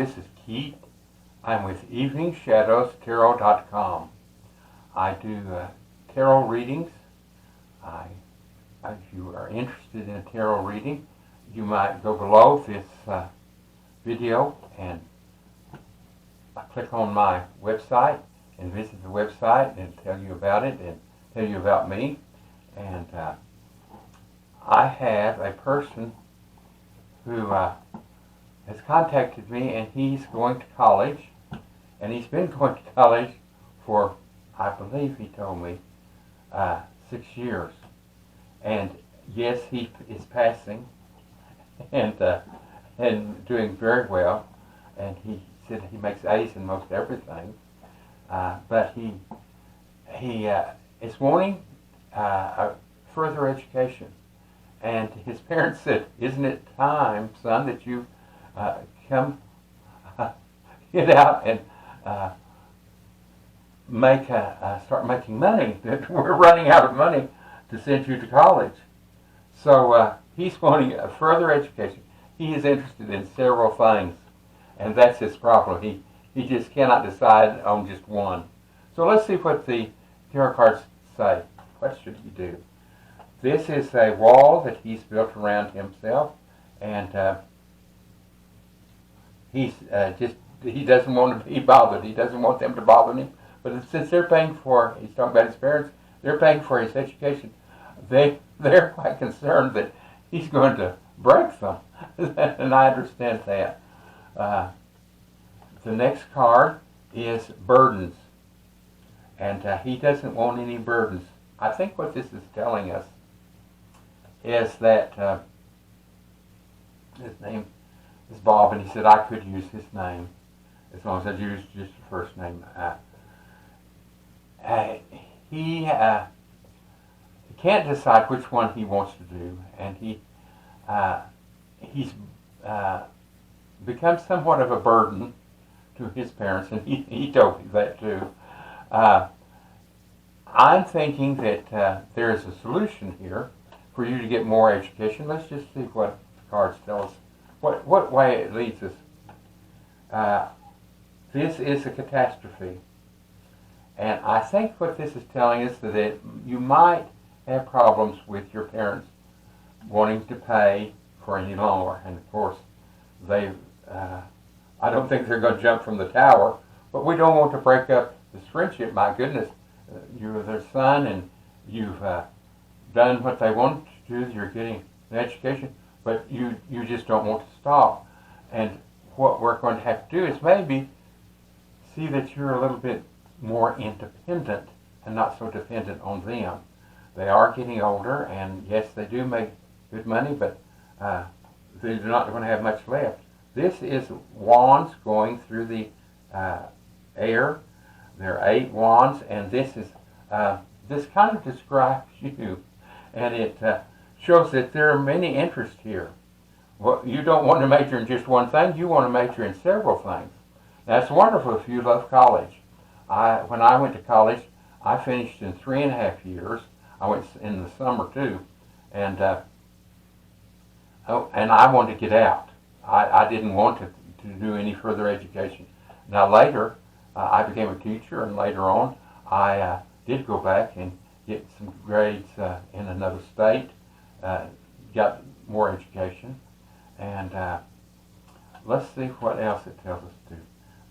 this is Keith. I'm with EveningShadowsTarot.com. I do tarot readings. If you are interested in a tarot reading, you might go below this video and click on my website and visit the website and tell you about it and tell you about me. And I have a person who has contacted me, and he's going to college, and he's been going to college for, I believe he told me, 6 years. And yes, he is passing and doing very well, and he said he makes A's in most everything, but he is wanting a further education. And his parents said, "Isn't it time, son, that you come get out and start making money? That we're running out of money to send you to college." So he's wanting a further education. He is interested in several things, and that's his problem. He just cannot decide on just one. So let's see what the tarot cards say. What should he do? This is a wall that he's built around himself, and he doesn't want to be bothered. He doesn't want them to bother him. But since they're paying for, he's talking about his parents, they're paying for his education. They're quite concerned that he's going to break them, and I understand that. The next card is burdens, and he doesn't want any burdens. I think what this is telling us is that his name is Bob, and he said I could use his name as long as I use just the first name. He can't decide which one he wants to do, and he's become somewhat of a burden to his parents, and he told me that too. I'm thinking that there is a solution here for you to get more education. Let's just see what the cards tell us, what way it leads us. This is a catastrophe. And I think what this is telling us is that you might have problems with your parents wanting to pay for any longer. And of course, I don't think they're going to jump from the tower, but we don't want to break up this friendship. My goodness, you're their son, and you've done what they want to do. You're getting an education, but you just don't want to stop. And what we're going to have to do is maybe see that you're a little bit more independent and not so dependent on them. They are getting older, and yes, they do make good money, but they're not going to have much left. This is wands going through the air. There are 8 wands, and this kind of describes you, and it shows that there are many interests here. Well, you don't want to major in just one thing. You want to major in several things. That's wonderful if you love college. When I went to college, I finished in 3.5 years. I went in the summer too, and I wanted to get out. I didn't want to do any further education. Now later, I became a teacher, and later on, I did go back and get some grades in another state, got more education, and let's see what else it tells us to do.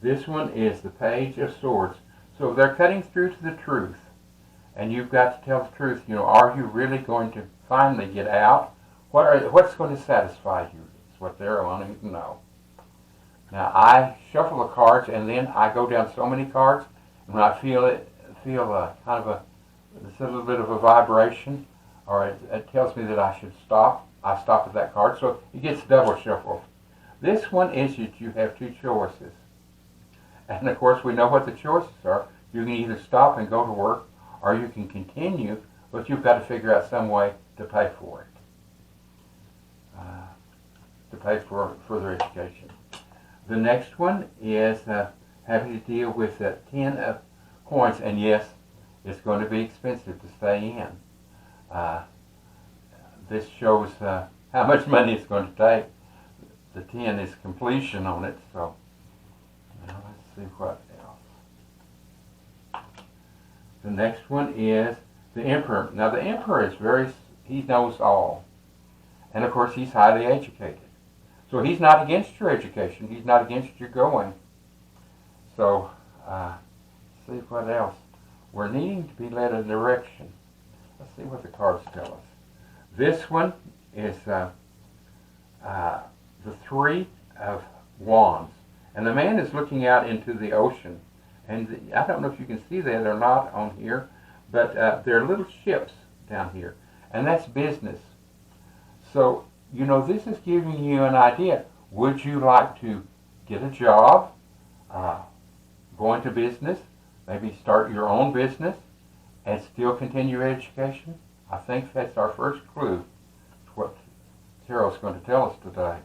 This one is the Page of Swords. So they're cutting through to the truth, and you've got to tell the truth. You know, are you really going to finally get out? What's going to satisfy you? It's what they're wanting to know. Now I shuffle the cards, and then I go down so many cards, and when I feel kind of a little bit of a vibration, or it tells me that I should stop, I stop at that card. So it gets double shuffled. This one is that you have 2 choices. And of course, we know what the choices are. You can either stop and go to work, or you can continue, but you've got to figure out some way to pay for it, to pay for further education. The next one is having to deal with the 10 of coins, and yes, it's going to be expensive to stay in. This shows how much money it's going to take. The 10 is completion on it, so see what else. The next one is the emperor. Now the emperor is he knows all. And of course he's highly educated. So he's not against your education. He's not against your going. So, see what else. We're needing to be led in a direction. Let's see what the cards tell us. This one is the Three of Wands. And the man is looking out into the ocean. And I don't know if you can see that or not on here, but there are little ships down here. And that's business. So, you know, this is giving you an idea. Would you like to get a job, go into business, maybe start your own business, and still continue your education? I think that's our first clue to what Tarot's going to tell us today.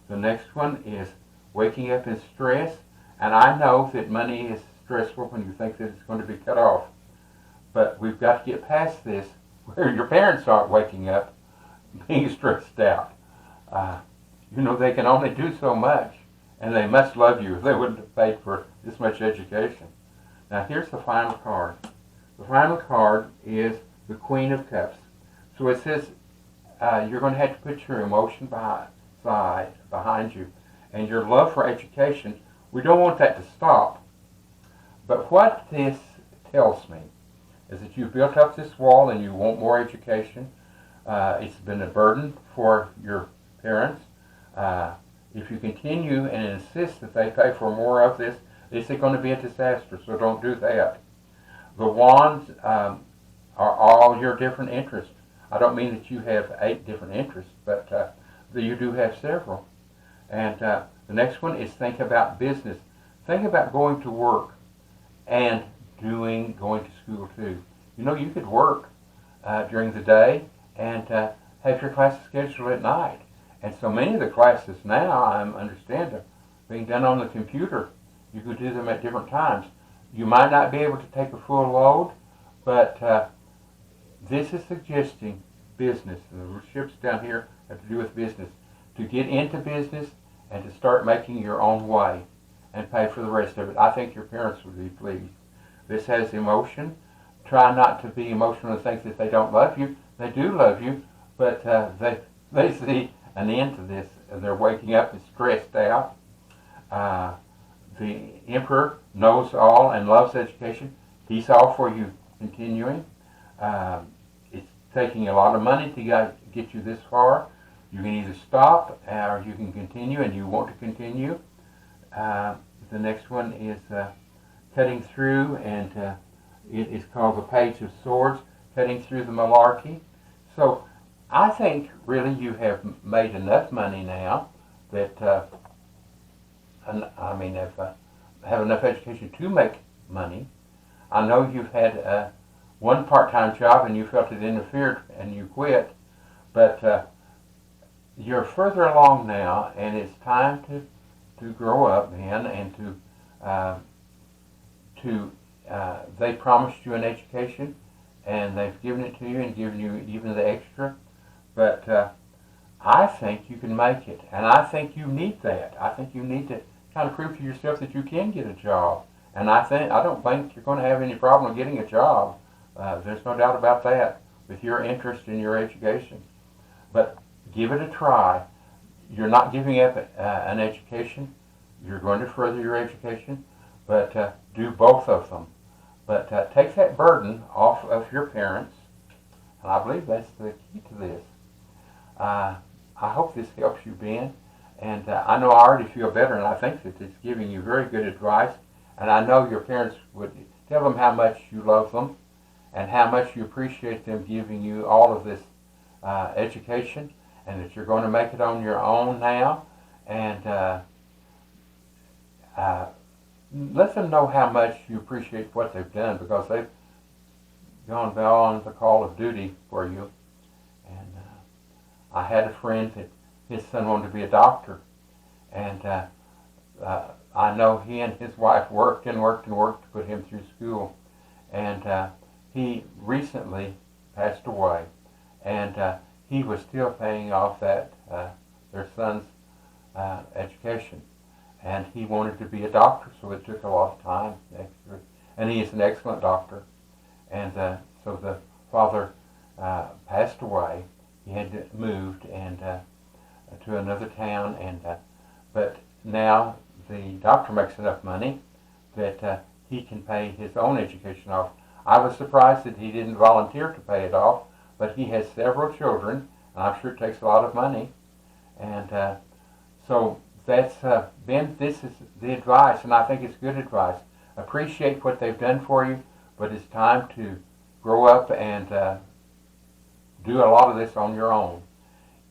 The next one is waking up in stress. And I know that money is stressful when you think that it's going to be cut off. But we've got to get past this where your parents aren't waking up being stressed out. You know, they can only do so much, and they must love you. They wouldn't have paid for this much education. Now here's the final card. The final card is the Queen of Cups. So it says you're going to have to put your emotion behind you, and your love for education. We don't want that to stop. But what this tells me is that you've built up this wall and you want more education. It's been a burden for your parents. If you continue and insist that they pay for more of this, it's going to be a disaster, so don't do that. The wands are all your different interests. I don't mean that you have 8 different interests, but that you do have several. And the next one is think about business. Think about going to work and going to school too. You know, you could work during the day and have your classes scheduled at night. And so many of the classes now, I understand, are being done on the computer. You could do them at different times. You might not be able to take a full load, but this is suggesting business. The ships down here have to do with business. To get into business and to start making your own way and pay for the rest of it. I think your parents would be pleased. This has emotion. Try not to be emotional and think that they don't love you. They do love you, but they see an end to this. They're waking up and stressed out. The Emperor knows all and loves education. He's all for you continuing. It's taking a lot of money to get you this far. You can either stop or you can continue, and you want to continue. The next one is cutting through, and it is called the Page of Swords, cutting through the malarkey. So I think really you have made enough money now that, have enough education to make money. I know you've had one part-time job and you felt it interfered and you quit, but you're further along now, and it's time to grow up, man, and they promised you an education, and they've given it to you and given you even the extra. But I think you can make it, and I think you need that. I think you need to kind of prove to yourself that you can get a job. And I don't think you're going to have any problem getting a job. There's no doubt about that with your interest in your education. But give it a try. You're not giving up an education. You're going to further your education, but do both of them. But take that burden off of your parents, and I believe that's the key to this. I hope this helps you, Ben, and I know I already feel better, and I think that it's giving you very good advice, and I know your parents would tell them how much you love them and how much you appreciate them giving you all of this education, and that you're going to make it on your own now, and let them know how much you appreciate what they've done, because they've gone beyond the call of duty for you. And I had a friend that his son wanted to be a doctor, and I know he and his wife worked to put him through school, and he recently passed away, and he was still paying off that their son's education. and he wanted to be a doctor, so it took a lot of time. And he is an excellent doctor. And so the father passed away. He had moved and to another town, and but now the doctor makes enough money that he can pay his own education off. I was surprised that he didn't volunteer to pay it off, but he has several children, and I'm sure it takes a lot of money. And so that's this is the advice, and I think it's good advice. Appreciate what they've done for you, but it's time to grow up and do a lot of this on your own.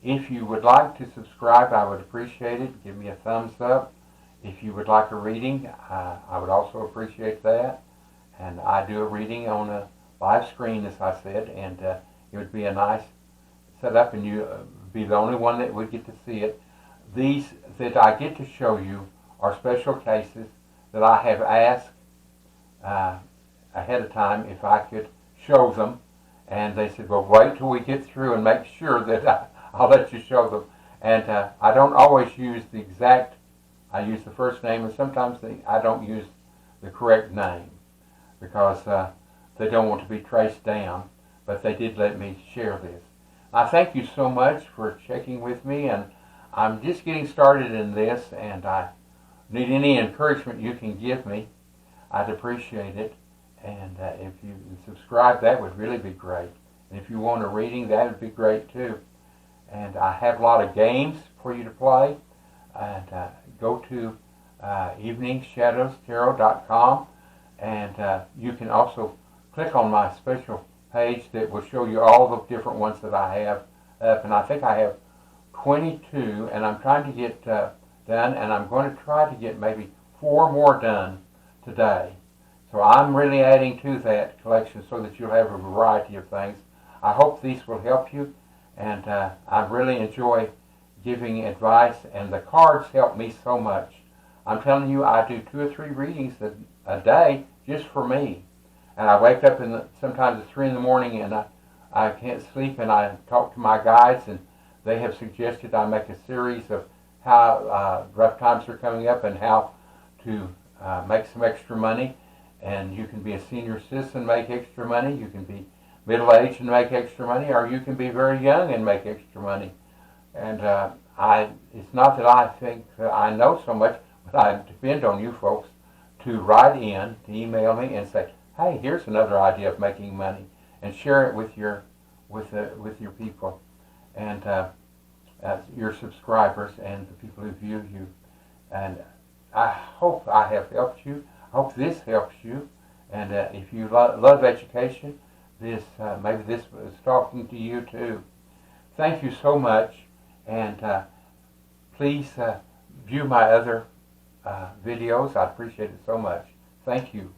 If you would like to subscribe, I would appreciate it. Give me a thumbs up. If you would like a reading, I would also appreciate that. And I do a reading on a live screen, as I said, and it would be a nice setup, and you be the only one that would get to see it. These that I get to show you are special cases that I have asked ahead of time if I could show them, and they said, well, wait till we get through and make sure that I'll let you show them. And I don't always use the exact, I use the first name, and sometimes I don't use the correct name because they don't want to be traced down, but they did let me share this. I thank you so much for checking with me, and I'm just getting started in this, and I need any encouragement you can give me. I'd appreciate it, and if you subscribe, that would really be great. And if you want a reading, that would be great too. And I have a lot of games for you to play, and go to eveningshadowstarot.com, and you can also click on my special page that will show you all the different ones that I have up, and I think I have 22, and I'm trying to get done, and I'm going to try to get maybe 4 more done today. So I'm really adding to that collection so that you'll have a variety of things. I hope these will help you, and I really enjoy giving advice, and the cards help me so much. I'm telling you, I do 2 or 3 readings a day just for me. And I wake up sometimes at 3 in the morning, and I can't sleep, and I talk to my guides, and they have suggested I make a series of how rough times are coming up and how to make some extra money. And you can be a senior citizen and make extra money. You can be middle-aged and make extra money, or you can be very young and make extra money. And it's not that I think I know so much, but I depend on you folks to write in, to email me and say, hey, here's another idea of making money, and share it with your people and your subscribers and the people who view you. And I hope I have helped you. I hope this helps you. And if you love education, maybe this is talking to you too. Thank you so much, and please view my other videos. I appreciate it so much. Thank you.